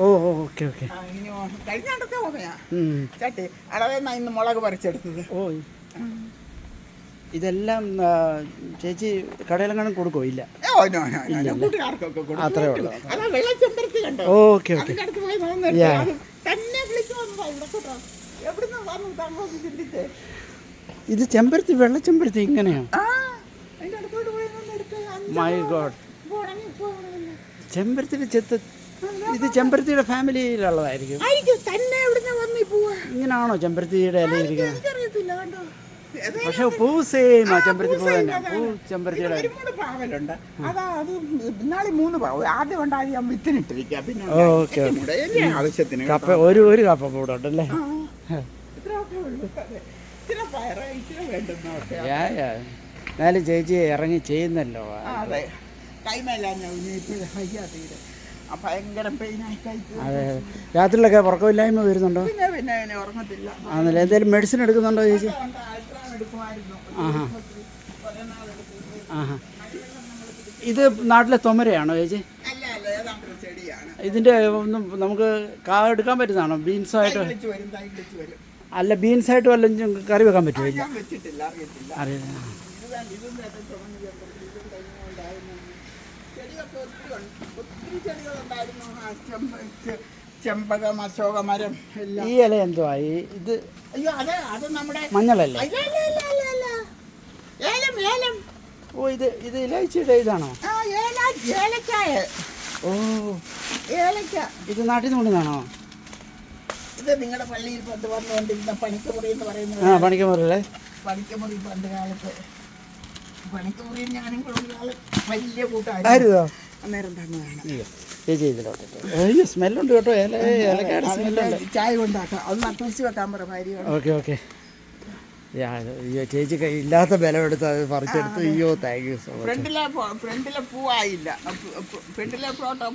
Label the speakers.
Speaker 1: ഓ ഓ okay okay.
Speaker 2: ഇനി കഴിഞ്ഞാണ്ടത്തെ ഓമയാ ചട്ടി. അളവെന്നാ ഇന്ന് മുളക് പറിച്ചെടുത്തത്.
Speaker 1: ഓ ഇതെല്ലാം ചേച്ചി കടയിലെങ്ങാനും കൊടുക്കോ? ഇല്ല,
Speaker 2: കൂട്ടുകാർക്കൊക്കെ
Speaker 1: അത്രേ ഉള്ളൂ.
Speaker 2: അതാ വെള്ളച്ചെമ്പരത്തി കണ്ടോ?
Speaker 1: Okay okay.
Speaker 2: അതിന്റെ അടുത്ത് പോയി നോന്നിട്ട് തന്നെ വിളിച്ചു വന്നതാ ഇവിടെ കേട്ടോ. എവിടുന്ന് വന്നു താങ്കളൊന്ന് ചിന്തിച്ചേ.
Speaker 1: ഇത് ചെമ്പരത്തി, വെള്ളച്ചെമ്പരത്തി ഇങ്ങനെയാണ്.
Speaker 2: അതിന്റെ അടുത്തോട്ട് പോയി
Speaker 1: മൈ ഗോഡ്. ചെമ്പരത്തിയുടെ ചെത്ത്. ഇത് ചെമ്പരത്തിയുടെ ഫാമിലിയിലുള്ളതായിരിക്കും.
Speaker 2: തന്നെ എവിടുന്ന് വന്നു പോവാ.
Speaker 1: ഇങ്ങനാണോ ചെമ്പരത്തിയുടെ ഇല ഇരിക്കുന്നത്?
Speaker 2: എനിക്കറിയത്തില്ല കേട്ടോ.
Speaker 1: പക്ഷെ പൂ സെയിം ആ ചെമ്പരത്തി പൂ തന്നെ. പൂ ചെമ്പരത്തിയുടെ
Speaker 2: പാവലുണ്ട്. അതാ അത് ഇന്നാളി 3 പാവ ആദ്യം ഉണ്ടായി ഞാൻ വിത്തിനിട്ടിരിക്കുക. പിന്നെ ആവശ്യത്തിന്
Speaker 1: കപ്പ ഒരു കപ്പ കൂടെ ഉണ്ടല്ലേ. എന്നാലും ചേച്ചി ഇറങ്ങി ചെയ്യുന്നല്ലോ.
Speaker 2: അതെ, കൈമേലാ ഭയങ്കര പെയിനായിട്ടായിട്ട്.
Speaker 1: അതെ, രാത്രിയിലൊക്കെ ഉറക്കമില്ലായ്മ വരുന്നുണ്ടോ?
Speaker 2: പിന്നെ പിന്നെ ഉറങ്ങത്തില്ല.
Speaker 1: ആണല്ലേ. എന്തെങ്കിലും മെഡിസിൻ എടുക്കുന്നുണ്ടോ ചേച്ചി? ആഹാ ആഹാ. ഇത് നാട്ടിലെ തൊമരയാണോ ചേച്ചി? ഇതിൻ്റെ ഒന്നും നമുക്ക് എടുക്കാൻ പറ്റുന്നതാണോ? ബീൻസായിട്ട് അല്ല, ബീൻസായിട്ട് വല്ലതും കറി വെക്കാൻ പറ്റുമോ? ഇല്ല, അറിയില്ല.
Speaker 2: ചെമ്പകം, അശോകമരം.
Speaker 1: ഈ ഇല എന്തുവാ ഇത്?
Speaker 2: അയ്യോ, അത് നമ്മുടെ
Speaker 1: മഞ്ഞളല്ലേ?
Speaker 2: ഏലം ഏലം.
Speaker 1: ഓ, ഇത് ഇലച്ചിയുടെ ഇതാണോ?
Speaker 2: ഏലക്കായ.
Speaker 1: ഓ,
Speaker 2: ഏലക്ക.
Speaker 1: ഇത് നാട്ടിൽ നിന്ന് കൊണ്ടുവന്നാണോ?
Speaker 2: ഇത് നിങ്ങളുടെ പള്ളിയിൽ പണ്ട് വന്നുകൊണ്ടിരുന്ന പണിക്കമുറി എന്ന് പറയുന്നത്.
Speaker 1: പണിക്കമുറി അല്ലേ?
Speaker 2: പണിക്കമുറി പണ്ട് കാലത്ത്. പണിക്കമുറിയും ഞാനും വലിയ കൂട്ടായിരുന്നു. അന്നേരം തന്നെയാണ്.
Speaker 1: ചേച്ചി ഇതിലോട്ട്. അയ്യോ, സ്മെല്ലുണ്ട് കേട്ടോ. ഏലക്കായുടെ സ്മെല്ലുണ്ട്.
Speaker 2: ചായ കൊണ്ടാക്കാം. അത് നട്ടുവെച്ച് വെക്കാൻ പറ ഭാര്യ.
Speaker 1: Okay okay. അയ്യോ, ചേച്ചി ഇല്ലാത്ത ബലമെടുത്ത് അത് പറിച്ചെടുത്ത്. അയ്യോ, താങ്ക് യു സോ മച്ച്.
Speaker 2: ഫ്രണ്ടിലെ പൂവായില്ല. ഫ്രണ്ടിലെ ഫോട്ടോ